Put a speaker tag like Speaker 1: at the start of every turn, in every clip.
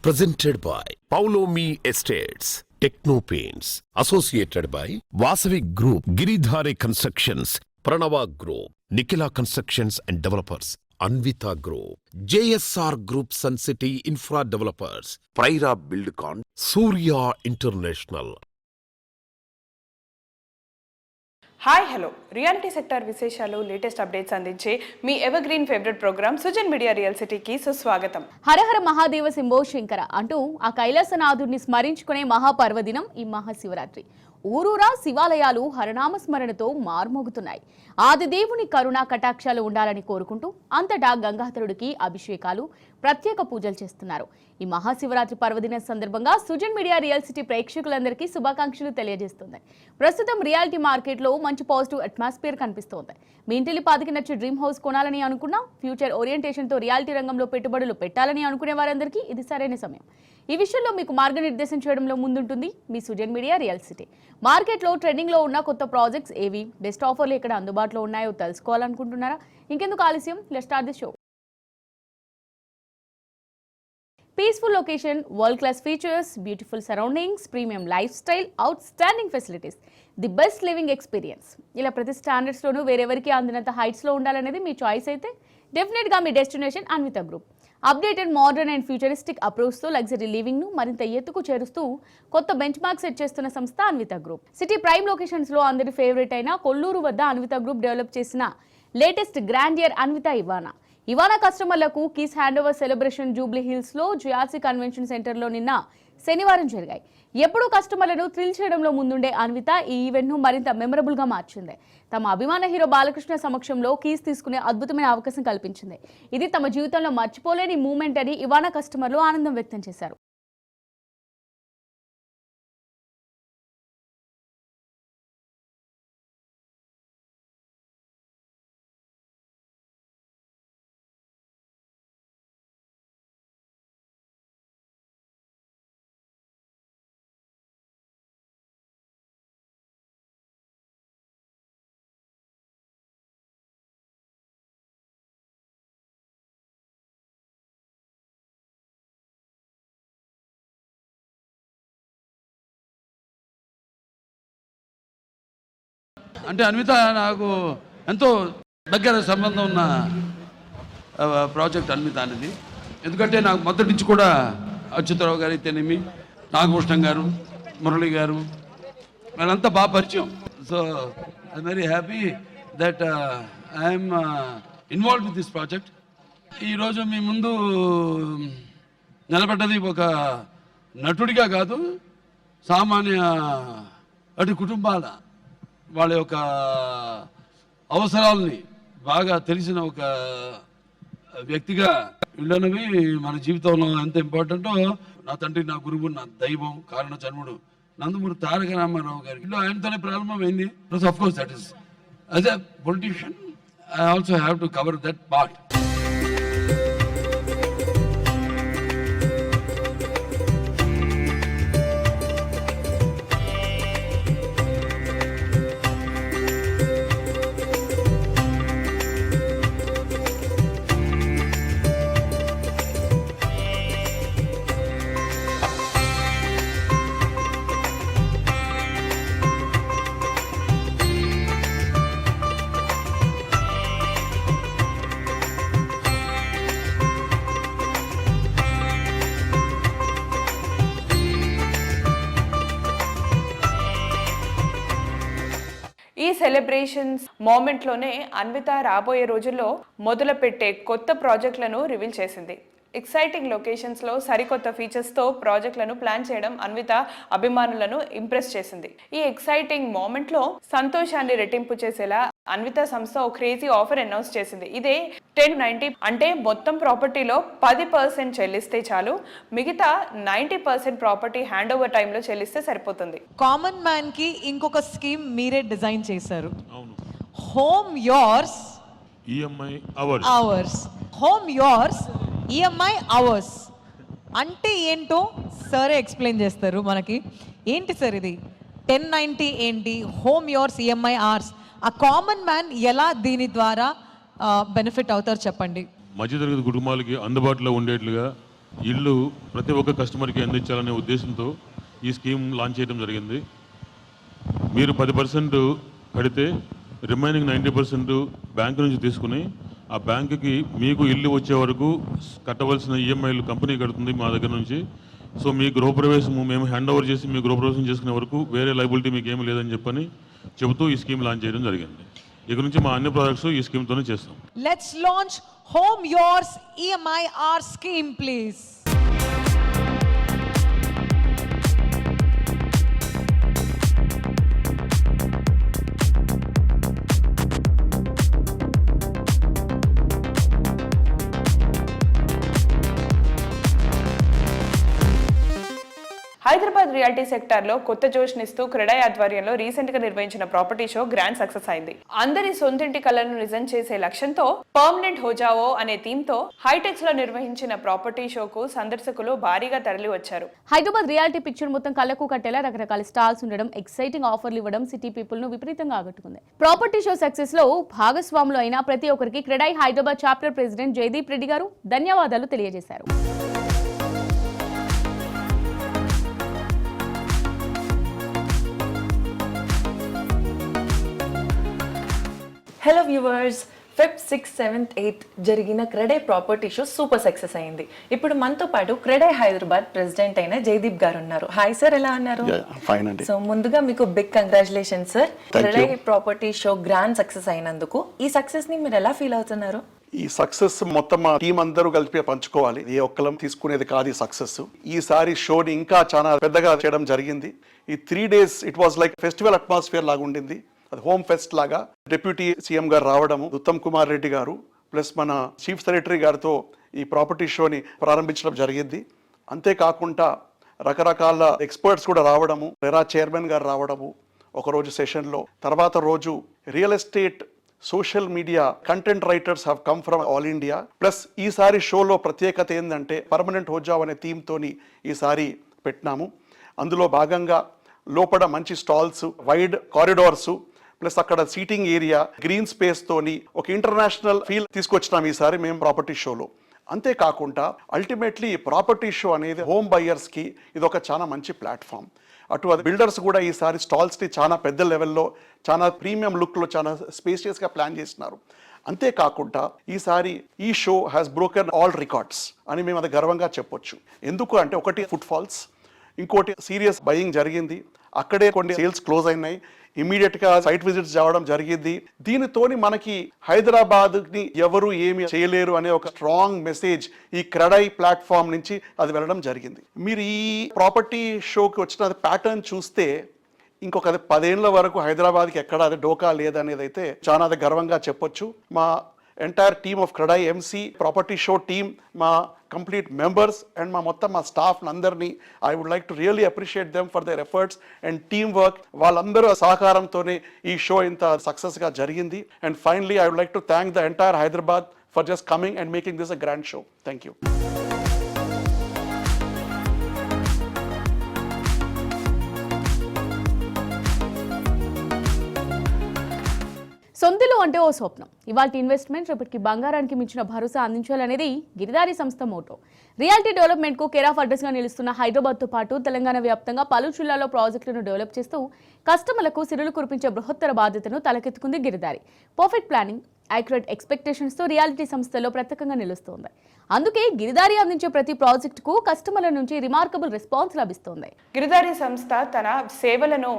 Speaker 1: Presented by Paulomi Estates, Techno Paints, associated by Vasavi Group, Giridhare Constructions, Pranava Group, Nikhila Constructions and Developers, Anvita Group, JSR Group Sun City Infra Developers, Praira Buildcon, Surya International.
Speaker 2: Hi hello reality sector విశేషాలు latest updates అందించే మీ ever green favourite programme Sujan media real సిటీకి సుస్వాగతం.
Speaker 3: హరహర మహాదేవ శంభో శంకర అంటూ ఆ కైలాసనాథుడిని స్మరించుకునే మహాపర్వదినం ఈ మహాశివరాత్రి. ఊరూరా శివాలయాలు హరనామ స్మరణతో మార్మోగుతున్నాయి. ఆదిదేవుని కరుణా కటాక్షాలు ఉండాలని కోరుకుంటూ అంతటా గంగాధరుడికి అభిషేకాలు, ప్రత్యేక పూజలు చేస్తున్నారు. ఈ మహాశివరాత్రి పర్వదినం సందర్భంగా సుజన్ మీడియా రియల్ సిటీ ప్రేక్షకులందరికీ శుభాకాంక్షలు తెలియజేస్తుంది. ప్రస్తుతం రియాలిటీ మార్కెట్లో మంచి పాజిటివ్ అట్మాస్ఫియర్ కనిపిస్తోంది. మీ ఇంటిలి పాదికి నచ్చి డ్రీమ్ హౌస్ కొనాలని అనుకున్నా, ఫ్యూచర్ ఓరియంటేషన్తో రియాలిటీ రంగంలో పెట్టుబడులు పెట్టాలని అనుకునే వారందరికీ ఇది సరైన సమయం. ఈ విషయంలో మీకు మార్గనిర్దేశం చేయడంలో ముందుంటుంది మీ సుజన్ మీడియా రియల్ సిటీ. మార్కెట్లో ట్రెండింగ్లో ఉన్న కొత్త ప్రాజెక్ట్స్ ఏవి, బెస్ట్ ఆఫర్లు ఎక్కడ అందుబాటులో ఉన్నాయో తెలుసుకోవాలనుకుంటున్నారా? ఇంకెందుకు ఆలస్యం, let's start the show. Peaceful location, world-class features, beautiful surroundings, premium lifestyle, outstanding facilities, the best living experience. ఇలా ప్రతి స్టాండర్డ్స్లోనూ వేరెవరికి అందినంత హైట్స్లో ఉండాలనేది మీ చాయిస్ అయితే డెఫినెట్గా మీ destination Anvita group. Updated, modern and futuristic అప్రోచ్తో లగ్జరీ లివింగ్ను మరింత ఎత్తుకు చేరుస్తూ కొత్త బెంచ్ మార్క్ సెట్ చేస్తున్న సంస్థ అన్విత గ్రూప్. సిటీ ప్రైమ్ లొకేషన్స్లో అందరి ఫేవరెట్ అయిన కొల్లూరు వద్ద అన్విత గ్రూప్ డెవలప్ చేసిన లేటెస్ట్ గ్రాండియర్ అన్విత ఇవానా కస్టమర్లకు keys hand over celebration Jubilee హిల్స్లో జిఆర్సీ కన్వెన్షన్ సెంటర్లో నిన్న శనివారం జరిగాయి. ఎప్పుడూ కస్టమర్లను థ్రిల్ చేయడంలో ముందుండే అన్విత ఈ ఈవెంట్ను మరింత మెమరబుల్గా మార్చింది. తమ అభిమాన హీరో బాలకృష్ణ సమక్షంలో కీస్ తీసుకునే అద్భుతమైన అవకాశం కల్పించింది. ఇది తమ జీవితంలో మర్చిపోలేని మూమెంట్ అని ఇవానా కస్టమర్లు ఆనందం వ్యక్తం చేశారు.
Speaker 4: అంటే అన్విత నాకు ఎంతో దగ్గర సంబంధం ఉన్న ప్రాజెక్ట్ అన్విత అనేది. ఎందుకంటే నాకు మొదటి నుంచి కూడా అచ్యుతరావు గారు అయితేనేమి, నాగభూషణం గారు, మురళి గారు, వాళ్ళంతా బాగా పరిచయం. So I very happy that I'm involve with this project. ఈరోజు మీ ముందు నిలబడ్డది ఒక నటుడిగా కాదు, సామాన్య అటు కుటుంబాల వాళ్ళ యొక్క అవసరాలని బాగా తెలిసిన ఒక వ్యక్తిగా వీళ్ళనవి మన జీవితంలో ఎంత ఇంపార్టెంటో. నా తండ్రి, నా గురువు, నా దైవం, కారణ జన్ముడు నందమూరి తారక రామారావు గారి ఇల్లు ఆయనతోనే ప్రారంభమైంది. Of course that is as a politician I also have to cover that part.
Speaker 2: ఈ సెలబ్రేషన్స్ మూమెంట్లోనే అన్విత రాబోయే రోజుల్లో మొదలుపెట్టే కొత్త ప్రాజెక్టులను రివీల్ చేసింది. ఎక్సైటింగ్ లొకేషన్స్లో సరికొత్త ఫీచర్స్తో ప్రాజెక్టులను ప్లాన్ చేయడం అన్విత అభిమానులను ఇంప్రెస్ చేసింది. ఈ ఎక్సైటింగ్ మూమెంట్లో సంతోషాన్ని రెట్టింపు చేసేలా అన్విత సంస్థ ఓ క్రేజీ ఆఫర్ అనౌన్స్ చేసింది. ఇదే 1090, అంటే మొత్తం ప్రాపర్టీలో 10% చెల్లిస్తే చాలు, మిగతా 90% ప్రాపర్టీ హ్యాండ్ ఓవర్ టైంలో చెల్లిస్తే సరిపోతుంది.
Speaker 5: కామన్ మ్యాన్ కి ఇంకొక స్కీమ్ మీరే డిజైన్ చేశారు. Home yours
Speaker 6: EMI
Speaker 5: hours. Home yours EMI hours అంటే ఏంటో సరే ఎక్స్ప్లెయిన్ చేస్తారు మనకి. ఏంటి సార్ ఇది 1090 ఏంటి, హోమ్ యోర్స్ ఈఎంఐ అవర్స్? ఆ కామన్ మ్యాన్ ఎలా దీని ద్వారా బెనిఫిట్ అవుతారు చెప్పండి.
Speaker 6: మధ్యతరగతి కుటుంబాలకి అందుబాటులో ఉండేట్లుగా ఇల్లు ప్రతి ఒక్క కస్టమర్కి అందించాలనే ఉద్దేశంతో ఈ స్కీమ్ లాంచ్ చేయడం జరిగింది. మీరు 10% కడితే రిమైనింగ్ 90% బ్యాంకు నుంచి తీసుకుని ఆ బ్యాంకుకి మీకు ఇల్లు వచ్చే వరకు కట్టవలసిన ఈఎంఐలు కంపెనీ కడుతుంది మా దగ్గర నుంచి. సో మీ గృహప్రవేశము మేము హ్యాండ్ ఓవర్ చేసి మీ గృహప్రవేశం చేసుకునే వరకు వేరే లైబిలిటీ మీకు ఏమీ లేదని చెప్పని చెబుతూ ఈ స్కీమ్ లాంచ్ చేయడం జరిగింది. ఇక నుంచి మా అన్ని ప్రాజెక్ట్స్ ఈ స్కీమ్తోనే చేస్తాం.
Speaker 5: Let's launch Home Yours EMIR scheme, please.
Speaker 2: Hyderabad reality sector లో కొత్త జోష్నిస్తూ క్రెడాయ్ ఆధ్వర్యంలో రీసెంట్ గా నిర్వహించిన ప్రాపర్టీ షో గ్రాండ్ సక్సెస్ అయింది. అందరి సొంతింటి కలను నిజం చేసే లక్ష్యంతో పర్మనెంట్ హోజావో అనే థీమ్ తో హైటెక్స్ లో నిర్వహించిన ప్రాపర్టీ షోకు సందర్శకులు భారీగా తరలి వచ్చారు.
Speaker 3: హైదరాబాద్ రియాలిటీ పిక్చర్ మొత్తం కళ్ళకు కట్టేలా రకరకాల స్టాల్స్ ఉండడం, ఎక్సైటింగ్ ఆఫర్లు ఇవ్వడం సిటీ పీపుల్ ను విపరీతంగా ఆకట్టుకుంది. ప్రాపర్టీ షో సక్సెస్ లో భాగస్వాములు అయిన ప్రతి ఒక్కరికి క్రెడాయ్ హైదరాబాద్ చాప్టర్ ప్రెసిడెంట్ జయదీప్ రెడ్డి గారు ధన్యవాదాలు తెలియజేశారు.
Speaker 7: హలో వ్యూవర్స్, ఫెబ్ 6, 7, 8 జరిగిన CREDAI property show super success అయింది. ఇప్పుడు మనతో పాటు క్రెడాయ్ హైదరాబాద్ ప్రెసిడెంట్ అయిన జయదీప్ గారు ఉన్నారు. హాయ్ సార్, ఎలా ఉన్నారు?
Speaker 8: ఫైన్ అండి.
Speaker 7: సో ముందుగా మీకు big congratulations sir, CREDAI property show grand success అయినందుకు. ఈ సక్సెస్ ని మీరు ఎలా ఫీల్ అవుతున్నారు?
Speaker 8: ఈ సక్సెస్ మొత్తం మా టీం అందరూ కలిపి పంచుకోవాలి. ఏ ఒక్కలం తీసుకునేది కాదు ఈ సక్సెస్. ఈసారి షోని ఇంకా చాలా పెద్దగా చేయడం జరిగింది. ఈ 3 days it was like festival atmosphere లాగా ఉండింది. అది హోమ్ ఫెస్ట్ లాగా. డిప్యూటీ సీఎం గారు రావడము, ఉత్తమ్ కుమార్ రెడ్డి గారు ప్లస్ మన చీఫ్ సెక్రటరీ గారితో ఈ ప్రాపర్టీ షోని ప్రారంభించడం జరిగింది. అంతేకాకుండా రకరకాల ఎక్స్పర్ట్స్ కూడా రావడము, రెరా చైర్మన్ గారు రావడము ఒకరోజు సెషన్లో. తర్వాత రోజు real estate, social media content writers have come from all India. Plus ఈసారి షోలో ప్రత్యేకత ఏంటంటే పర్మనెంట్ హోజావ్ అనే థీమ్తోని ఈసారి పెట్టినాము. అందులో భాగంగా లోపల మంచి స్టాల్స్, వైడ్ కారిడార్స్, ప్లస్ అక్కడ సీటింగ్ ఏరియా, గ్రీన్ స్పేస్ తోని ఒక ఇంటర్నేషనల్ ఫీల్ తీసుకొచ్చినాం ఈసారి మేము ప్రాపర్టీ షోలో. అంతేకాకుండా అల్టిమేట్లీ ప్రాపర్టీ షో అనేది హోమ్ బయర్స్ కి ఇది ఒక చాలా మంచి ప్లాట్ఫామ్. అటు అది బిల్డర్స్ కూడా ఈసారి స్టాల్స్ని చాలా పెద్ద లెవెల్లో, చాలా ప్రీమియం లుక్లో, చాలా స్పేషియస్గా ప్లాన్ చేసినారు. అంతేకాకుండా ఈసారి ఈ show has broken all records అని మేము అది గర్వంగా చెప్పొచ్చు. ఎందుకు అంటే ఒకటి ఫుట్ ఫాల్స్, ఇంకోటి సీరియస్ బయింగ్ జరిగింది, అక్కడే కొన్ని సేల్స్ క్లోజ్ అయినాయి, ఇమీడియట్గా సైట్ విజిట్స్ చేయడం జరిగింది. దీనితోని మనకి హైదరాబాద్ని ఎవరు ఏమి చేయలేరు అనే ఒక స్ట్రాంగ్ మెసేజ్ ఈ క్రెడాయ్ ప్లాట్ఫామ్ నుంచి అది వెళ్ళడం జరిగింది. మీరు ఈ ప్రాపర్టీ షోకి వచ్చిన ప్యాటర్న్ చూస్తే ఇంకొక 10 ఏళ్ల వరకు హైదరాబాద్కి ఎక్కడ అది డోకా లేదనేది అయితే చాలా అది గర్వంగా చెప్పొచ్చు. మా entire team of CREDAI MC property show team, మా కంప్లీట్ మెంబర్స్ అండ్ మా మొత్తం మా స్టాఫ్ అందరినీ I would like to really appreciate them for their efforts and team work. వాళ్ళందరూ సహకారంతోనే ఈ షో ఇంత సక్సెస్గా జరిగింది. And finally I would like to thank the entire Hyderabad for just coming and making this a grand show. Thank you.
Speaker 3: సొంతిల్లు అంటే ఓ స్వప్నం. ఇవాళ ఇన్వెస్ట్మెంట్ రేపటికి బంగారానికి మించిన భరోసా అందించాలనేది గిరిదారి సంస్థ మోటో. రియాలిటీ డెవలప్మెంట్ కు కేర్ ఆఫ్ అడ్రస్ గా నిలుస్తున్న హైదరాబాద్తో పాటు తెలంగాణ వ్యాప్తంగా పలు జిల్లాల్లో ప్రాజెక్టులను డెవలప్ చేస్తూ కస్టమర్లకు సిరులు కురిపించే బృహత్తర బాధ్యతను తలకెత్తుకుంది గిరిదారి. పర్ఫెక్ట్ ప్లానింగ్, యాక్యురేట్ ఎక్స్పెక్టేషన్స్తో రియాలిటీ సంస్థలో ప్రత్యేకంగా నిలుస్తోంది. అందుకే గిరిదారి అందించే ప్రతి ప్రాజెక్టుకు కస్టమర్ల నుంచి రిమార్కబుల్ రెస్పాన్స్ లభిస్తోంది.
Speaker 2: గిరిదారి సంస్థ తన సేవలను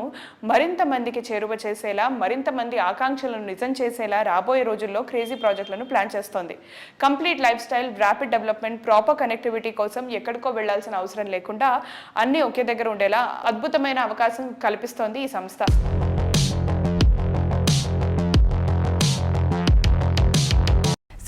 Speaker 2: మరింత మందికి చేరువ చేసేలా, మరింత మంది ఆకాంక్షలను నిజం చేసేలా రాబోయే రోజుల్లో క్రేజీ ప్రాజెక్టులను ప్లాన్ చేస్తోంది. Complete life style, rapid development, proper connectivity కోసం ఎక్కడికో వెళ్లాల్సిన అవసరం లేకుండా అన్నీ ఒకే దగ్గర ఉండేలా అద్భుతమైన అవకాశం కల్పిస్తోంది ఈ సంస్థ.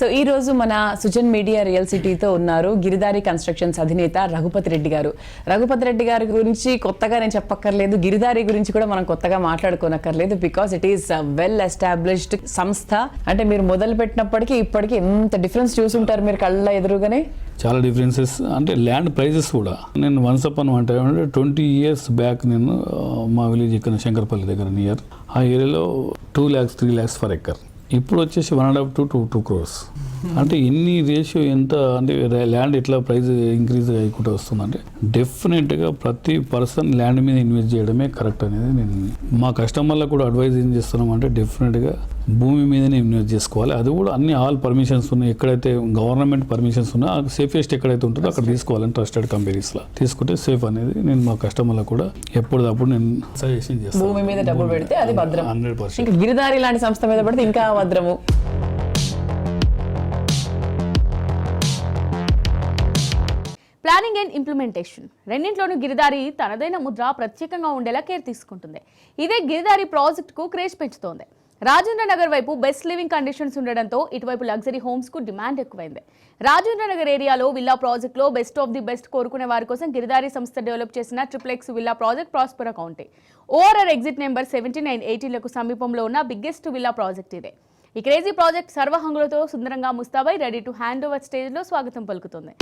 Speaker 9: సో ఈ రోజు మన సుజన్ మీడియా రియల్ సిటీతో ఉన్నారు గిరిదారి కన్స్ట్రక్షన్స్ అధినేత రఘుపతి రెడ్డి గారు. రఘుపతి రెడ్డి గారి గురించి కొత్తగా నేను చెప్పక్కర్లేదు, గిరిదారి గురించి కూడా మనం కొత్తగా మాట్లాడుకోనక్కర్లేదు. Because it is well established సంస్థ. అంటే మీరు మొదలు పెట్టినప్పటికీ ఇప్పటికీ ఎంత డిఫరెన్స్ చూసుంటారు మీరు కళ్ళ ఎదురుగానే.
Speaker 10: చాలా డిఫరెన్సెస్, అంటే ల్యాండ్ ప్రైజెస్ కూడా. నేను వన్స్ అపాన్ వన్ టైం అంటే 20 years బ్యాక్ నేను మా విలేజ్ ఇక్కడ శంకర్పల్లి దగ్గర నియర్ ఆ ఏరియాలో 2 lakhs 3 lakhs ఫర్ ఎకర్. ఇప్పుడు వచ్చేసి 1.5 to 2 crores. అంటే ఇన్ని రేషియో ఎంత అంటే ల్యాండ్ ఎట్లా ప్రైస్ ఇంక్రీజ్ అయ్యకుండా వస్తుందంటే డెఫినెట్గా ప్రతి పర్సన్ ల్యాండ్ మీద ఇన్వెస్ట్ చేయడమే కరెక్ట్ అనేది నేను మా కస్టమర్లకు కూడా అడ్వైజ్ ఏం చేస్తున్నాం అంటే డెఫినెట్గా భూమి మీదనే ఇన్వెస్ట్ చేసుకోవాలి. అది కూడా అన్ని ఆల్ పర్మిషన్స్ ఉన్నాయి, ఎక్కడైతే గవర్నమెంట్ పర్మిషన్స్ ఉన్నాయో సేఫెస్ట్ ఎక్కడైతే ఉంటుందో అక్కడ తీసుకోవాలని ట్రస్టెడ్ కంపెనీస్లో తీసుకుంటే సేఫ్ అనేది నేను మా కస్టమర్లకు కూడా ఎప్పటికప్పుడు నేను సజెషన్ చేస్తాను.
Speaker 9: భూమి మీద డబ్బులు పెడితే అది భద్రం.
Speaker 10: 100%.
Speaker 9: ఇంకా గిరిదారి లాంటి సంస్థ మీద పడితే ఇంకా భద్రము.
Speaker 3: ప్లానింగ్ అండ్ ఇంప్లిమెంటేషన్ రెండింటిలోనూ గిరిదారి తనదైన ముద్ర ప్రత్యేకంగా ఉండేలా కేర్ తీసుకుంటుంది. ఇదే గిరిదారి ప్రాజెక్టుకు క్రేజ్ పెంచుతోంది. రాజేంద్ర నగర్ వైపు బెస్ట్ లివింగ్ కండిషన్స్ ఉండడంతో ఇటువైపు లగ్జరీ హోమ్స్ కు డిమాండ్ ఎక్కువైంది. రాజేంద్ర నగర్ ఏరియాలో విల్లా ప్రాజెక్టులో బెస్ట్ ఆఫ్ ది బెస్ట్ కోరుకునే వారి కోసం గిరిదారి సంస్థ డెవలప్ చేసిన triplex villa project Prospera county. ORR exit number 79, 18లకు సమీపంలో ఉన్న బిగ్గెస్ట్ విల్లా ప్రాజెక్ట్ ఇదే. ఈ క్రేజీ ప్రాజెక్ట్ సర్వహంగులతో సుందరంగా ముస్తాబై రెడీ టు హ్యాండ్ ఓవర్ స్టేజ్లో స్వాగతం పలుకుతుంది.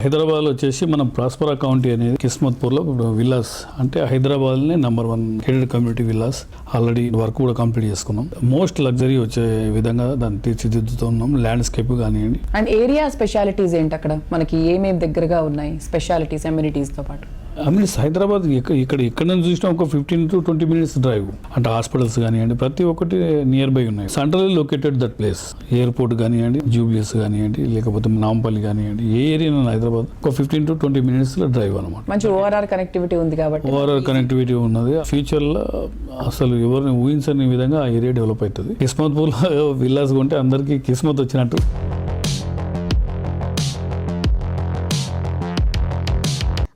Speaker 10: హైదరాబాద్లో వచ్చేసి మనం ప్రాస్పరా కౌంటీ అనేది కిస్మత్పూర్లో విల్లాస్ అంటే హైదరాబాద్లోనే #1 gated community villas already work కూడా కంప్లీట్ చేసుకున్నాం. మోస్ట్ లగ్జరీ వచ్చే విధంగా దాన్ని తీర్చిదిద్దుతున్నాం. ల్యాండ్స్కేప్ కానివ్వండి.
Speaker 9: అండ్ ఏరియా స్పెషాలిటీస్ ఏంటి అక్కడ మనకి ఏమేమి దగ్గరగా ఉన్నాయి స్పెషాలిటీస్ అమ్యూనిటీస్తో పాటు?
Speaker 10: అమ్యూనిటీస్ హైదరాబాద్ ఇక్కడ నుంచి చూసినా ఒక 15 to 20 minutes డ్రైవ్. అంటే హాస్పిటల్స్ కానివ్వండి ప్రతి ఒక్కటి నియర్ బై ఉన్నాయి. Central located that place. Airport కానివ్వండి, జూబ్లీస్ కానివ్వండి, లేకపోతే నాంపల్లి కానివ్వండి, ఏ ఏరియా హైదరాబాద్ ఒక 15 to 20 minutes డ్రైవ్ అనమాట.
Speaker 9: మంచి ఓఆర్ఆర్ కనెక్టివిటీ ఉంది కాబట్టి
Speaker 10: ఓవరాల్ కనెక్టివిటీ ఉన్నది. ఫ్యూచర్లో అసలు ఎవరిని ఊహించని విధంగా ఆ ఏరియా డెవలప్ అవుతుంది. కిస్మత్పూర్లో విల్లాస్ కొంటే అందరికీ కిస్మత్ వచ్చినట్టు.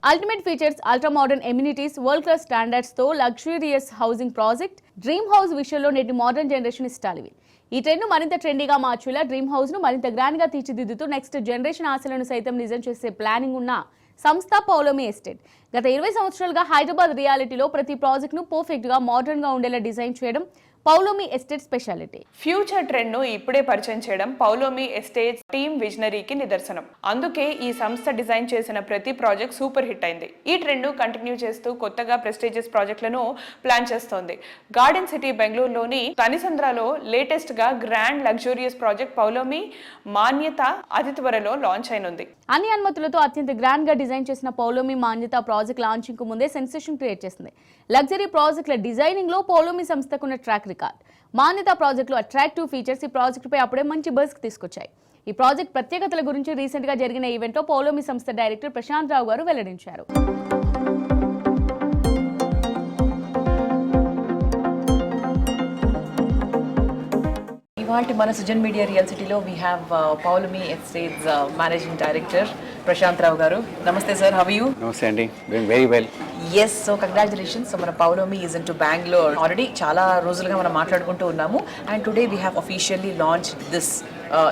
Speaker 3: Ultimate features, ultra modern amenities, world class standards తో luxurious housing project dream house విషయంలో నేటి మోడర్న్ జనరేషన్ ఇష్టాలు ఇవి. ఈ ట్రెండ్ను మరింత ట్రెండీగా మార్చేలా డ్రీమ్ హౌస్ ను మరింత గ్రాండ్ గా తీర్చిదిద్దుతూ నెక్స్ట్ జనరేషన్ ఆశలను సైతం నిజం చేసే ప్లానింగ్ ఉన్న సంస్థ పౌలోమి ఎస్టేట్. గత 20 సంవత్సరాలుగా హైదరాబాద్ రియాలిటీలో ప్రతి ప్రాజెక్ట్ ను పర్ఫెక్ట్ గా మోడర్న్ గా ఉండేలా డిజైన్ చేయడం Paulomi estate speciality.
Speaker 2: Future trend ను ఇప్పుడే పరిచయం చేయడం పౌలోమి ఎస్టేట్స్ టీమ్ విజనరీకి నిదర్శనం. అందుకే ఈ సంస్థ డిజైన్ చేసిన ప్రతి ప్రాజెక్ట్ సూపర్ హిట్ అయింది. ఈ ట్రెండ్ ను కంటిన్యూ చేస్తూ కొత్తగా ప్రెస్టీజియస్ ప్రాజెక్టులను ప్లాన్ చేస్తోంది. గార్డెన్ సిటీ బెంగళూరులోని తనిసంద్రాలో లేటెస్ట్ గా గ్రాండ్ లగ్జూరియస్ ప్రాజెక్ట్ పౌలోమి మాన్యత అతి త్వరలో లాంచ్ అయినుంది.
Speaker 3: అన్ని అనుమతులతో అత్యంత గ్రాండ్ గా డిజైన్ చేసిన పౌలోమి మాన్యత ప్రాజెక్ట్ లాంచింగ్ కు ముందే సెన్సేషన్ క్రియేట్ చేసింది. లగ్జరీ ప్రాజెక్టుల డిజైనింగ్ లో పౌలోమి సంస్థకున్న ట్రాక్ రికార్డ్, మాన్యత ప్రాజెక్టులో అట్రాక్టివ్ ఫీచర్స్ ఈ ప్రాజెక్ట్ పై అప్పుడే మంచి బజ్ తీసుకొచ్చాయి. ఈ ప్రాజెక్ట్ ప్రత్యేకతల గురించి రీసెంట్ గా జరిగిన ఈవెంట్ లో పౌలోమి సంస్థ డైరెక్టర్ ప్రశాంత్ రావు గారు వెల్లడించారు.
Speaker 11: ఇవాల్టి మన సుజన్ మీడియా రియల్ సిటీలో we have Paulomi estates managing director Prashanth Rao గారు. నమస్తే సార్, హౌ ఆర్ యూ?
Speaker 12: నమస్తే అండి, doing very well.
Speaker 11: Yes, so congratulations. So మన Paulomi is in to Bengaluru. Already చాలా రోజులుగా మనం మాట్లాడుకుంటూ ఉన్నాము and today we have officially launch this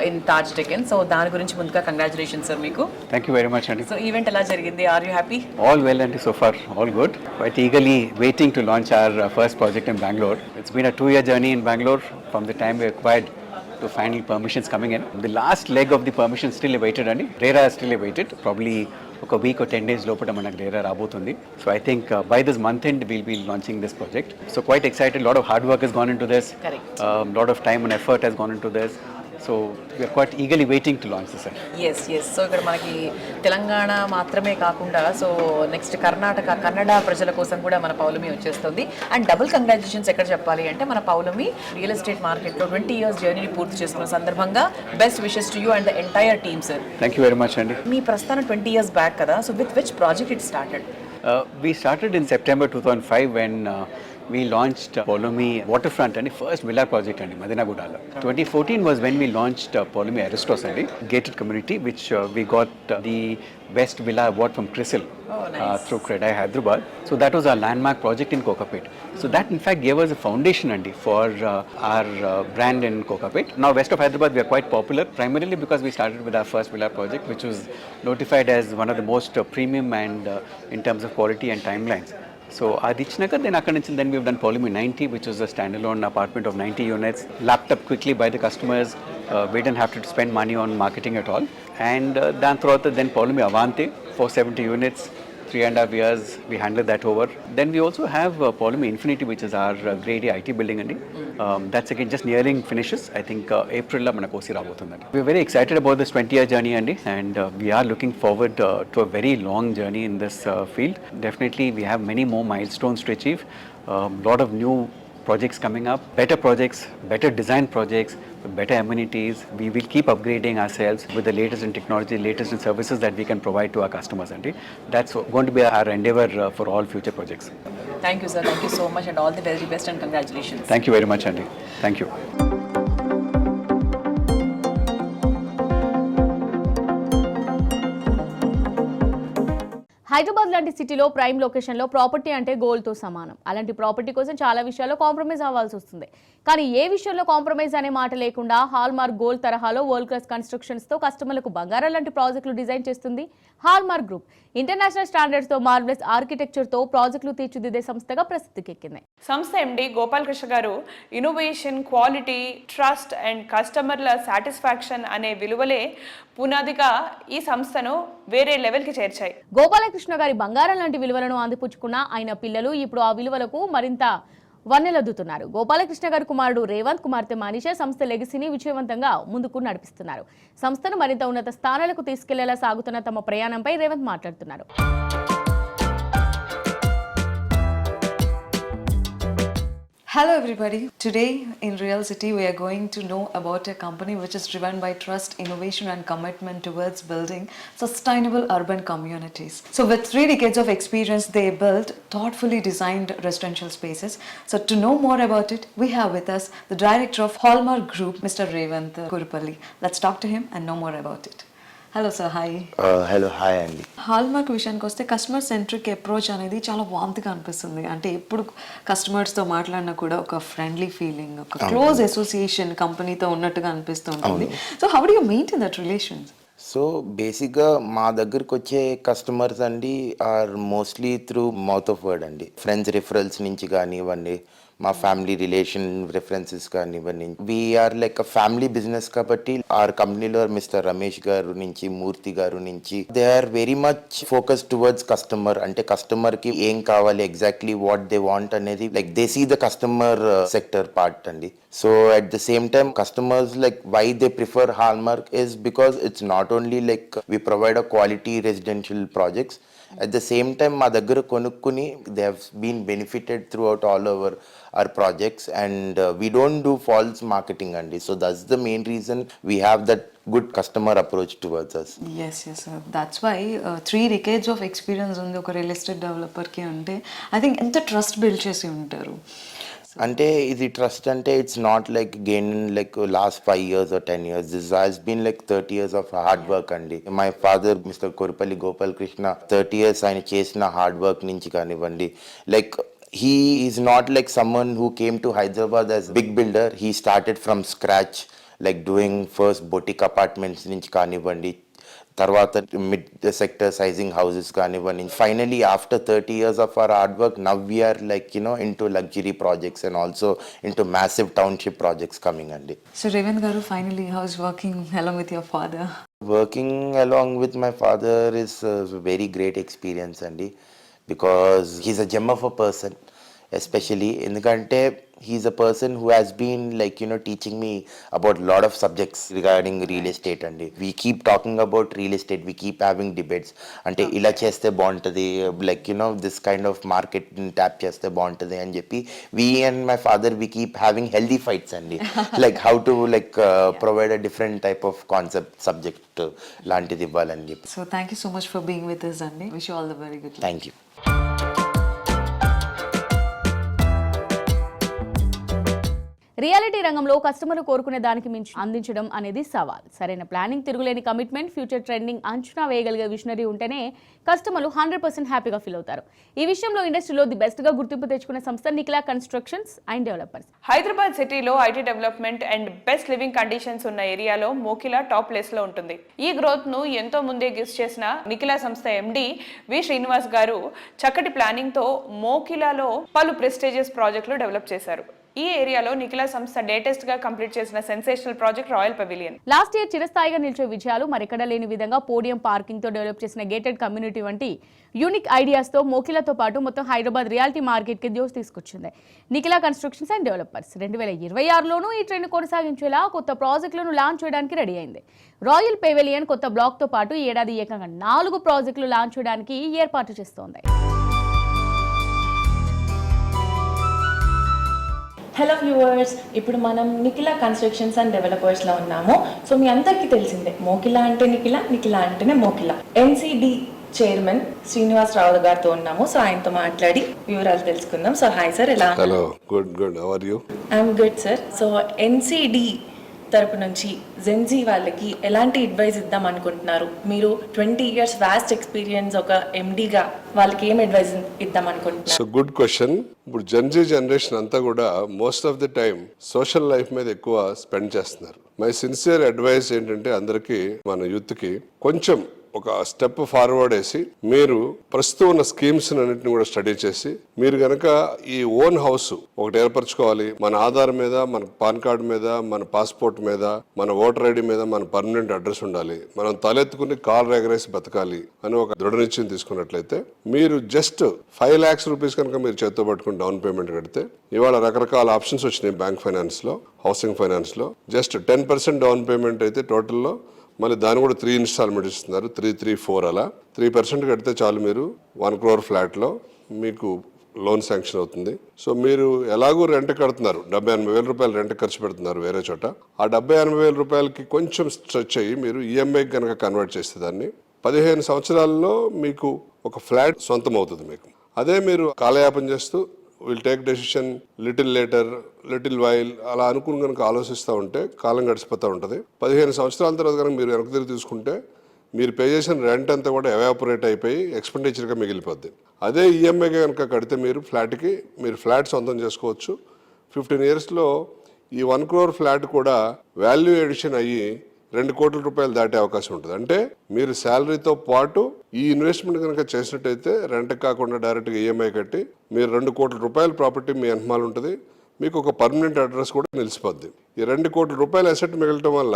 Speaker 11: in Taj Deccan. So దాని గురించి ముందుగా కంగ్రాచులేషన్స్ సార్ మీకు.
Speaker 12: థ్యాంక్ యూ వెరీ మచ్ అండి.
Speaker 11: సో ఈవెంట్ ఎలా జరిగింది? Are you happy?
Speaker 12: All well అండి, so far all good. Quite eagerly waiting to launch our first project in Bengaluru. It's been a 2-year journey in Bangalore from the time we acquired to final permissions coming in. The last leg of the permission still awaited and RERA is still awaited. Probably a week or 10 days lopata manaku RERA rabotundi. So I think by this month end we'll be launching this project. So quite excited. A lot of hard work has gone into this.
Speaker 11: Correct.
Speaker 12: Lot of time and effort has gone into this. So we are quite eagerly waiting to launch this.
Speaker 11: Yes yes. So ఇక్కడ మనకి తెలంగాణ మాత్రమే కాకుండా so next Karnataka, Kannada ప్రజల కోసం కూడా మన పౌలోమి వచ్చేస్తుంది. And double congratulations ఎక్కడ చెప్పాలి అంటే మన పౌలోమి రియల్ ఎస్టేట్ మార్కెట్లో 20 years జర్నీని పూర్తి చేసుకున్న సందర్భంగా best wishes to you and the entire team sir.
Speaker 12: Thank you very much అండి.
Speaker 11: మీ ప్రస్థానం 20 years బ్యాక్ కదా, so with which project it started?
Speaker 12: We started in September 2005 when we launched Polomi Waterfront and the first villa project in Madinagudala. 2014 was when we launched Polomi Aristos and gated community, which we got the best villa award from CRISIL through CREDAI Hyderabad. So that was our landmark project in Kokapet. So that in fact gave us a foundation Andy for our brand in Kokapet. Now west of Hyderabad we are quite popular primarily because we started with our first villa project, which was notified as one of the most premium and in terms of quality and timelines. So Adichnaka, then we've done Polomi 90, which was a standalone apartment of 90 units, lapped up quickly by the customers. We didn't have to spend money on marketing at all. And then Polomi Avante, 470 units, 3.5 years, we handled that over. Then we also have Polymi Infinity, which is our Grade A IT building. That's again just nearing finishes. I think April la manaku osi rabothundandi. We're very excited about this 20-year journey, and we are looking forward to a very long journey in this field. Definitely, we have many more milestones to achieve. Lot of new projects coming up, better projects, better design projects, with better amenities. We will keep upgrading ourselves with the latest in technology, latest in services that we can provide to our customers. And that's going to be our endeavor for all future projects.
Speaker 11: Thank you, sir. Thank you so much, and all the very best and congratulations.
Speaker 12: Thank you very much, Andy. Thank you.
Speaker 3: Hyderabad లాంటి సిటీలో prime లొకేషన్లో property అంటే గోల్డ్తో సమానం. అలాంటి property కోసం చాలా విషయాల్లో compromise అవ్వాల్సి వస్తుంది. కానీ ఏ విషయంలో కాంప్రమైజ్ అనే మాట లేకుండా హాల్మార్క్ గోల్డ్ తరహాలో వరల్డ్ క్లాస్ కన్స్ట్రక్షన్స్తో కస్టమర్లకు బంగారం లాంటి ప్రాజెక్టులు డిజైన్ చేస్తుంది హాల్మార్క్ గ్రూప్. ఇంటర్నేషనల్ స్టాండర్డ్స్తో మార్వెలస్ ఆర్కిటెక్చర్తో ప్రాజెక్టులు తీర్చిదిద్దే సంస్థగా ప్రసిద్ధికెక్కింది.
Speaker 2: సంస్థ ఎండి గోపాలకృష్ణ గారు ఇన్నోవేషన్, క్వాలిటీ, ట్రస్ట్ అండ్ కస్టమర్ల సాటిస్ఫాక్షన్ అనే విలువలే పునాదిగా ఈ సంస్థను వేరే లెవెల్కి చేర్చాయి.
Speaker 3: గోపాలకృష్ణ గారి బంగారం లాంటి విలువలను అందిపుచ్చుకున్న ఆయన పిల్లలు ఇప్పుడు ఆ విలువలకు మరింత వన్నెలద్దుతున్నారు. గోపాలకృష్ణ గారి కుమారుడు రేవంత్, కుమార్తె మనీషా సంస్థ లెగసీని విజయవంతంగా ముందుకు నడిపిస్తున్నారు. సంస్థను మరింత ఉన్నత స్థానాలకు తీసుకెళ్లేలా సాగుతున్న తమ ప్రయాణంపై రేవంత్ మాట్లాడుతున్నారు.
Speaker 7: Hello everybody. Today in Real City we are going to know about a company which is driven by trust, innovation and commitment towards building sustainable urban communities. So with 3 decades of experience they built thoughtfully designed residential spaces. So to know more about it, we have with us the director of Hallmark Group, Mr. Revanth Kurupalli. Let's talk to him and know more about it. Hello sir, hi.
Speaker 13: Hello, hi అండి.
Speaker 7: Hallmark విషయానికి వస్తే customer centric approach అనేది చాలా వామ్గా అనిపిస్తుంది. అంటే ఎప్పుడు కస్టమర్స్తో మాట్లాడినా కూడా ఒక ఫ్రెండ్లీ ఫీలింగ్, ఒక క్లోజ్ అసోసియేషన్ కంపెనీతో ఉన్నట్టుగా అనిపిస్తుంది. So how do you maintain that relations?
Speaker 13: So బేసిక్గా మా దగ్గరికి వచ్చే కస్టమర్స్ అండి are mostly through mouth of word అండి. ఫ్రెండ్స్ రిఫరల్స్ నుంచి కానివ్వండి, మా ఫ్యామిలీ రిలేషన్ రిఫరెన్సెస్ కానివ్వండి. We are like a family business కాబట్టి ఆర్ కంపెనీలో మిస్టర్ రమేష్ గారు నుంచి, మూర్తి గారు నుంచి they are very much focus towards customer. అంటే కస్టమర్ కి ఏం కావాలి, ఎగ్జాక్ట్లీ వాట్ దే వాంట్ అనేది like they see the customer sector part అండి. So at the same time, customers like why they prefer Hallmark is because it's not only like we provide a quality residential projects. At the same time, మా దగ్గర కొనుక్కుని they have been benefited throughout all our projects, and we don't do false marketing అండి. So that's the main reason we have that good customer approach towards us.
Speaker 7: Yes, sir. That's why 3 decades of experience ఉంది ఒక real estate డెవలపర్కి అంటే I think ఎంత trust build చేసి ఉంటారు.
Speaker 13: అంటే ఇది ట్రస్ట్ అంటే it's not like gain like last 5 years or 10 years. This has been like 30 years of hard work అండి. My father mister Korapalli Gopal Krishna 30 years ఆయన చేసిన హార్డ్ వర్క్ నుంచి కానివ్వండి. Like he is not like someone who came to Hyderabad as big builder. He started from scratch, like doing first boutique apartments నుంచి కానివ్వండి, తర్వాత mid sector sizing houses కానివ్వండి. Finally after 30 years of our hard work, now we are like into luxury projects and also into massive township projects coming అండి.
Speaker 7: So Revanth garu, finally how is working along with your father?
Speaker 13: Working along with my father is a very great experience అండి, because he's a gem of a person, especially ఎందుకంటే he's a person who has been like teaching me about a lot of subjects regarding real estate అండి. We keep talking about real estate, we keep having debates. అంటే ఇలా చేస్తే బాగుంటుంది, like this kind of market tap చేస్తే బాగుంటుంది అని చెప్పి we and my father we keep having healthy fights అండి. like how to like provide a different type of concept subject లాంటిది ఇవ్వాలని చెప్పి.
Speaker 7: So thank you so much for being with us అండి. Wish you all the very good luck.
Speaker 13: Thank you.
Speaker 3: Reality రంగంలో కస్టమర్లు కోరుకునే దానికి మించి అందించడం అనేది సవాల్. సరైన ప్లానింగ్, తిరుగులేని కమిట్మెంట్, ఫ్యూచర్ ట్రెండింగ్ అంచనా వేయగలిగే విజనరీ ఉంటేనే కస్టమర్లు 100% హ్యాపీగా ఫీల్ అవుతారు. ఈ విషయంలో ఇండస్ట్రీలో ది బెస్ట్ గా గుర్తింపు తెచ్చుకున్న సంస్థ Nikhila constructions and developers.
Speaker 2: Hyderabad సిటీలో IT development and best living conditions ఉన్న ఏరియాలో మోకిలా టాప్ ప్లేస్ లో ఉంటుంది. ఈ గ్రోత్ ను ఎంతో ముందే గెస్ చేసిన నిఖిలా సంస్థ ఎండి వి శ్రీనివాస్ గారు చక్కటి ప్లానింగ్ తో మోకిలాలో పలు ప్రెస్టీజియస్ ప్రాజెక్టులు డెవలప్ చేశారు. ఈ ఏరియాలో నిఖిలా సంస్థ లేటెస్ట్ గా కంప్లీట్ చేసిన sensational project royal pavilion.
Speaker 3: Last year చిరస్థాయిగా నిలిచే విజయాలు మరెక్కడ లేని విధంగా పోడియం పార్కింగ్ తో డెవలప్ చేసిన గేటెడ్ కమ్యూనిటీ వంటి యూనిక్ ఐడియాస్ తో మోకిలాతో పాటు మొత్తం హైదరాబాద్ రియాలిటీ మార్కెట్ కి జోష్ తీసుకొచ్చింది నిఖిలా కన్స్ట్రక్షన్స్ అండ్ డెవలపర్స్. 2026లోనూ ఈ ట్రెండ్ కొనసాగించేలా కొత్త ప్రాజెక్టులను లాంచ్ చేయడానికి రెడీ అయింది. రాయల్ పెవిలియన్ కొత్త బ్లాక్ తో పాటు ఈ ఏడాది ఏకంగా 4 ప్రాజెక్టులు లాంచ్ చేయడానికి ఏర్పాటు చేస్తోంది.
Speaker 7: హలో వ్యూవర్స్, ఇప్పుడు మనం నిఖిలా కన్స్ట్రక్షన్స్ అండ్ డెవలపర్స్లో ఉన్నాము. సో మీ అందరికీ తెలిసిందే, మోకిలా అంటే నిఖిలా, నిఖిలా అంటేనే మోకిలా. ఎన్సిడి చైర్మన్ శ్రీనివాస్ రావు గారితో ఉన్నాము. సో ఆయనతో మాట్లాడి వివరాలు తెలుసుకుందాం. సో హాయ్ సార్, ఎలా?
Speaker 14: Hello, good. How are you?
Speaker 7: I'm good sir. So NCD తరపు నుంచి జెన్జీ వాళ్ళకి ఎలాంటి అడ్వైస్ ఇద్దాం అనుకుంటున్నారు? మీరు 20 years వాస్ట్ ఎక్స్పీరియన్స్ ఒక ఎండిగా వాళ్ళకి ఏం అడ్వైస్ ఇద్దాం అనుకుంటున్నారు?
Speaker 14: So good question. ఇప్పుడు జెన్జీ జనరేషన్ అంతా కూడా most of the time social life మీద ఎక్కువ స్పెండ్ చేస్తున్నారు. మై సిన్సియర్ అడ్వైస్ ఏంటంటే అందరికీ, మన యూత్ కి కొంచెం ఒక స్టెప్ ఫార్వర్డ్ వేసి మీరు ప్రస్తుతం ఉన్న స్కీమ్స్ అన్నింటిని కూడా స్టడీ చేసి, మీరు గనక ఈ ఓన్ హౌస్ ఒకటి ఏర్పరచుకోవాలి, మన ఆధార్ మీద, మన పాన్ కార్డు మీద, మన పాస్పోర్ట్ మీద, మన ఓటర్ ఐడి మీద మన పర్మనెంట్ అడ్రస్ ఉండాలి, మనం తలెత్తుకుని కార్ ఎగరేసి బతకాలి అని ఒక దృఢ నిశ్చయం తీసుకున్నట్లయితే, మీరు జస్ట్ 5 lakhs రూపీస్ కనుక మీరు చేత్తో పట్టుకుని డౌన్ పేమెంట్ కడితే, ఇవాళ రకరకాల ఆప్షన్స్ వచ్చినాయి బ్యాంక్ ఫైనాన్స్ లో, హౌసింగ్ ఫైనాన్స్ లో. జస్ట్ 10% డౌన్ పేమెంట్ అయితే టోటల్లో, మళ్ళీ దాన్ని కూడా 3 installment ఇస్తున్నారు, 3-3-4 అలా. 3% కడితే చాలు, మీరు 1 crore ఫ్లాట్లో మీకు లోన్ శాంక్షన్ అవుతుంది. సో మీరు ఎలాగూ రెంట్ కడుతున్నారు, 70-80 రూపాయలు రెంట్ ఖర్చు పెడుతున్నారు వేరే చోట. ఆ 70-80 రూపాయలకి కొంచెం స్ట్రెచ్ అయ్యి మీరు ఈఎంఐ కనుక కన్వర్ట్ చేస్తే దాన్ని 15 సంవత్సరాల్లో మీకు ఒక ఫ్లాట్ సొంతం అవుతుంది మీకు. అదే మీరు కాలయాపన చేస్తూ will take decision little later, little while అలా అనుకుని కనుక ఆలోచిస్తూ ఉంటే కాలం గడిచిపోతూ ఉంటుంది. 15 సంవత్సరాల తర్వాత కనుక మీరు వెనక్కి తిరిగి తీసుకుంటే మీరు పే చేసిన రెంట్ అంతా కూడా ఎవాపరేట్ అయిపోయి ఎక్స్పెండిచర్గా మిగిలిపోద్ది. అదే ఈఎంఐగా కనుక కడితే మీరు ఫ్లాట్ సొంతం చేసుకోవచ్చు. 15 yearsలో ఈ 1 crore ఫ్లాట్ కూడా వాల్యూ ఎడిషన్ అయ్యి 2 కోట్ల రూపాయలు దాటే అవకాశం ఉంటుంది. అంటే మీరు శాలరీతో పాటు ఈ ఇన్వెస్ట్మెంట్ కనుక చేసినట్టయితే రెంట్ కాకుండా డైరెక్ట్గా ఈఎంఐ కట్టి మీరు 2 కోట్ల రూపాయల ప్రాపర్టీ మీ వెనకాల ఉంటుంది, మీకు ఒక పర్మనెంట్ అడ్రస్ కూడా నిలిచిపోద్ది. ఈ 2 కోట్ల రూపాయల అసెట్ మిగలటం వల్ల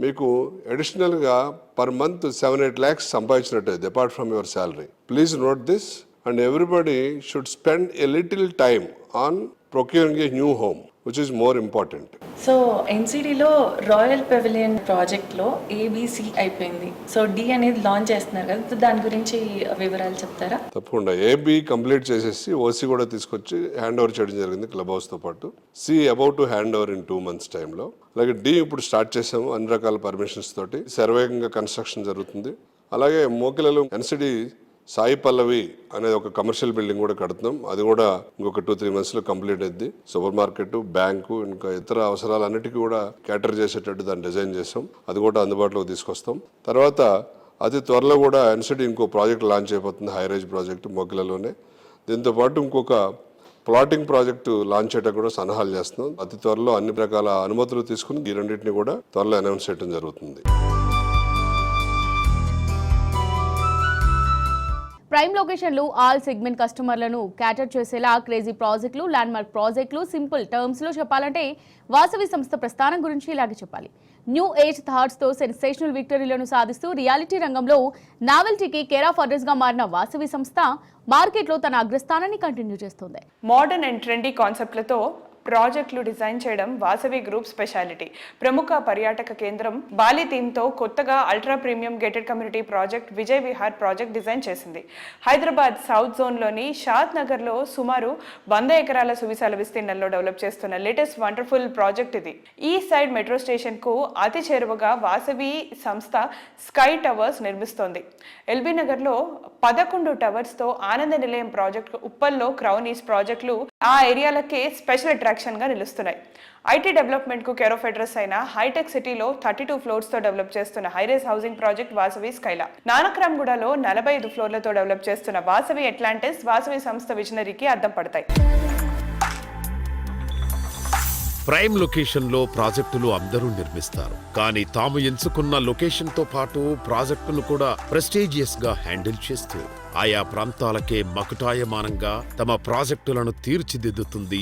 Speaker 14: మీకు అడిషనల్గా పర్ మంత్ 7-8 lakhs సంపాదించినట్టయితే apart from your salary. Please note this and everybody should spend a little time on procuring a new home, which is more important.
Speaker 7: So ఎన్సిడిలో రాయల్ పెవిలియన్ ప్రాజెక్ట్లో ఏబిసి అయిపోయింది. So D అనేది launch చేస్తున్నారు కదా, so దాని గురించి వివరాలు చెప్తారా?
Speaker 14: తప్పకుండా. ఏబి కంప్లీట్ చేసేసి ఓసి కూడా తీసుకొచ్చి హ్యాండ్ ఓవర్ చేయడం జరిగింది క్లబ్ హౌస్తో పాటు. See about to hand over in 2 months టైంలో. అలాగే డి ఇప్పుడు స్టార్ట్ చేసాము అన్ని రకాల పర్మిషన్స్ తోటి. శరవేగంగా కన్స్ట్రక్షన్ జరుగుతుంది. అలాగే మోకిలలో ఎన్సిడి సాయి పల్లవి అనేది ఒక కమర్షియల్ బిల్డింగ్ కూడా కడుతున్నాం. అది కూడా ఇంకొక 2-3 monthsలో కంప్లీట్ అయింది. సూపర్ మార్కెట్, బ్యాంకు, ఇంకా ఇతర అవసరాలన్నిటికీ కూడా క్యాటర్ చేసేటట్టు దాన్ని డిజైన్ చేస్తాం. అది కూడా అందుబాటులోకి తీసుకొస్తాం. తర్వాత అతి త్వరలో కూడా ఎన్సిడి ఇంకో ప్రాజెక్ట్ లాంచ్ అయిపోతుంది, హైరేజ్ ప్రాజెక్ట్ మోకిలలోనే. దీంతో పాటు ఇంకొక ప్లాటింగ్ ప్రాజెక్టు లాంచ్ చేయడం కూడా సన్నాహాలు చేస్తున్నాం. అతి త్వరలో అన్ని రకాల అనుమతులు తీసుకుని ఈ రెండింటిని కూడా త్వరలో అనౌన్స్ చేయడం జరుగుతుంది.
Speaker 3: ప్రైమ్ లొకేషన్లు ఆల్ సెగ్మెంట్ కస్టమర్లను క్యాటర్ చేసేలా క్రేజీ ప్రాజెక్టులు, ల్యాండ్మార్క్ ప్రాజెక్టులు, సింపుల్ టర్మ్స్లో చెప్పాలంటే వాసవి సంస్థ ప్రస్థానం గురించి ఇలాగే చెప్పాలి. న్యూ ఏజ్ థాట్స్తో సెన్సేషనల్ విక్టరీలను సాధిస్తూ రియాలిటీ రంగంలో నావెల్టీకి కేర్ ఆఫ్ అడ్రస్గా మారిన వాసవి సంస్థ మార్కెట్లో తన అగ్రస్థానాన్ని కంటిన్యూ చేస్తోంది.
Speaker 2: మోడర్న్ అండ్ ట్రెండీ కాన్సెప్ట్లతో ప్రాజెక్టులు డిజైన్ చేయడం వాసవి గ్రూప్ స్పెషాలిటీ. ప్రముఖ పర్యాటక కేంద్రం బాలి థీమ్తో కొత్తగా ultra premium gated community project Vijay Vihar project design చేసింది. హైదరాబాద్ సౌత్ జోన్లోని షాద్ నగర్లో సుమారు 100 ఎకరాల సువిశాల విస్తీర్ణంలో డెవలప్ చేస్తున్న లేటెస్ట్ వండర్ఫుల్ ప్రాజెక్ట్ ఇది. ఈ సైడ్ మెట్రో స్టేషన్కు అతి చేరువగా వాసవి సంస్థ స్కై టవర్స్ నిర్మిస్తోంది. ఎల్బీ నగర్లో 11 టవర్స్తో ఆనంద నిలయం ప్రాజెక్టు, ఉప్పల్లో క్రౌన్ ఈస్ట్ ప్రాజెక్టులు ఆ ఏరియాలకే స్పెషల్ అట్రాక్షన్ గా నిలుస్తున్నాయి. ఐటీ డెవలప్మెంట్ కు కేర్ ఆఫ్ అడ్రస్ అయిన హైటెక్ సిటీలో 32 floors తో డెవలప్ చేస్తున్న high rise housing project Vasavi Skyla. నానక్రామ్గూడలో 45 floorలతో డెవలప్ చేస్తున్న వాసవి అట్లాంటిస్ వాసవి సంస్థ విజనరీకి అద్దం పడతాయి.
Speaker 1: ప్రైమ్ లొకేషన్లో ప్రాజెక్టులు అందరూ నిర్మిస్తారు, కానీ తాము ఎంచుకున్న లొకేషన్తో పాటు ప్రాజెక్టును కూడా ప్రెస్టీజియస్ గా హ్యాండిల్ చేస్తూ ఆయా ప్రాంతాలకే మకుటాయమానంగా తమ ప్రాజెక్టులను తీర్చిదిద్దుతుంది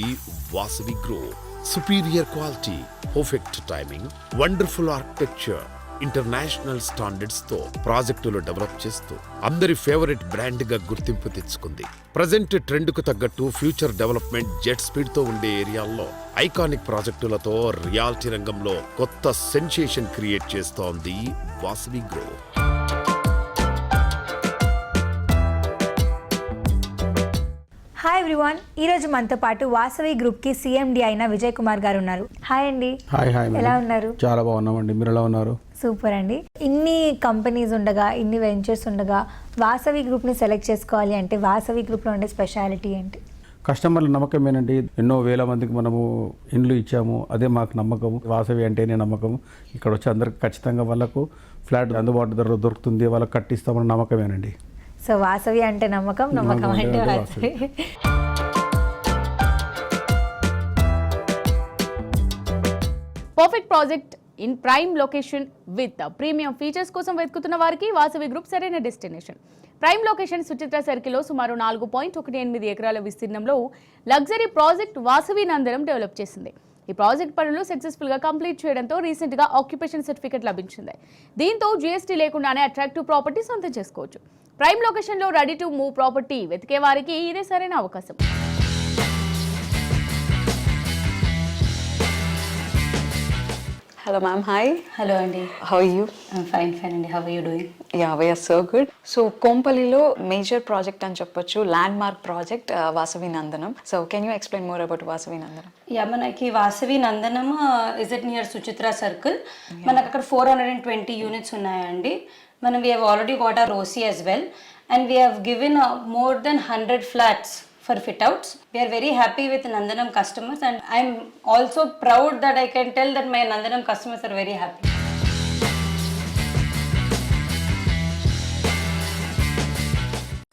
Speaker 1: Vasavi group. Superior quality, perfect timing, wonderful architecture, international standards తో ప్రాజెక్టులు డెవలప్ చేస్తూ అందరి ఫేవరెట్ బ్రాండ్ గా గుర్తింపు తెచ్చుకుంది. ప్రజెంట్ ట్రెండ్ కు తగ్గట్టు ఫ్యూచర్ డెవలప్మెంట్ జెట్ స్పీడ్ తో ఉండే ఏరియాల్లో ఐకానిక్ ప్రాజెక్టులతో రియాలిటీ రంగంలో కొత్త సెన్సేషన్ క్రియేట్ చేస్తోంది వాసవి గ్రూప్.
Speaker 15: హాయ్ ఎవ్రీవన్, ఈరోజు మనతో పాటు వాసవి గ్రూప్కి సిఎండి అయిన విజయ్ కుమార్ గారు ఉన్నారు. హాయ్ అండి.
Speaker 10: హాయ్ హాయ్
Speaker 15: ఎలా ఉన్నారు?
Speaker 10: చాలా బాగున్నామండి, మీరు ఎలా ఉన్నారు?
Speaker 15: సూపర్ అండి. ఇన్ని కంపెనీస్ ఉండగా, ఇన్ని వెంచర్స్ ఉండగా వాసవి గ్రూప్ని సెలెక్ట్ చేసుకోవాలి అంటే వాసవి గ్రూప్లో ఉండే స్పెషాలిటీ ఏంటి?
Speaker 10: కస్టమర్ల నమ్మకమేనండి. ఎన్నో వేల మందికి మనము ఇండ్లు ఇచ్చాము, అదే మాకు నమ్మకం. వాసవి అంటేనే నమ్మకం. ఇక్కడ వచ్చి అందరికి ఖచ్చితంగా వాళ్ళకు ఫ్లాట్ అందుబాటు ధరలో దొరుకుతుంది, వాళ్ళకి కట్టిస్తామన్న నమ్మకమేనండి.
Speaker 15: సో వాసవి అంటే నమ్మకం, నమ్మకం అంటే Vasavi.
Speaker 3: Perfect project in prime location with premium features కోసం వెతుకుతున్న వారికి వాసవి గ్రూప్ సరైన డెస్టినేషన్. ప్రైమ్ లొకేషన్ సుచిత్ర సర్కిల్లో సుమారు 4.18 ఎకరాల విస్తీర్ణంలో లగ్జరీ ప్రాజెక్ట్ వాసవి నందనం డెవలప్ చేసింది. ఈ ప్రాజెక్ట్ పనులు సక్సెస్ఫుల్ గా కంప్లీట్ చేయడంతో రీసెంట్ గా ఆక్యుపేషన్ సర్టిఫికెట్ లభించింది. దీంతో జీఎస్టీ లేకుండానే అట్రాక్టివ్ ప్రాపర్టీ సొంతం చేసుకోవచ్చు. ప్రైమ్ లొకేషన్ లో రెడీ టు మూవ్ ప్రాపర్టీ వెతికే వారికి ఇదే సరైన అవకాశం.
Speaker 7: Hello ma'am, hi.
Speaker 16: Hello Andy.
Speaker 7: How are you?
Speaker 16: I'm fine Andy. How are you doing?
Speaker 7: Yeah, we are so good. So Kompalilo major project అని చెప్పొచ్చు, landmark project Vasavi Nandanam. So can you explain more about Vasavi Nandanam?
Speaker 16: Yeah, మనకి వాసవి నందనం is it near Suchitra circle. మనకు అక్కడ 420 units ఉన్నాయండి. మనం we have already got our OC as well and we have given more than 100 flats for fit outs. We are very happy with Nandanam customers and I'm also proud that I can tell that my Nandanam customers are very happy.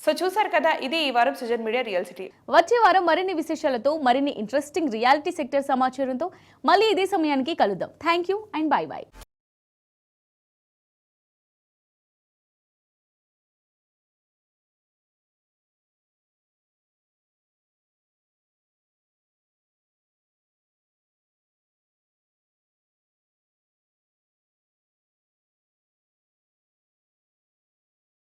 Speaker 2: So చూసారు కదా, ఇది ఈ వారం Sujan media real city.
Speaker 3: వచ్చే వారం మరిన్ని విశేషాలతో, మరిన్ని ఇంట్రెస్టింగ్ రియాలిటీ సెక్టర్ సమాచారంతో మళ్ళీ ఇదే సమయానికి కలుద్దాం. Thank you and by by.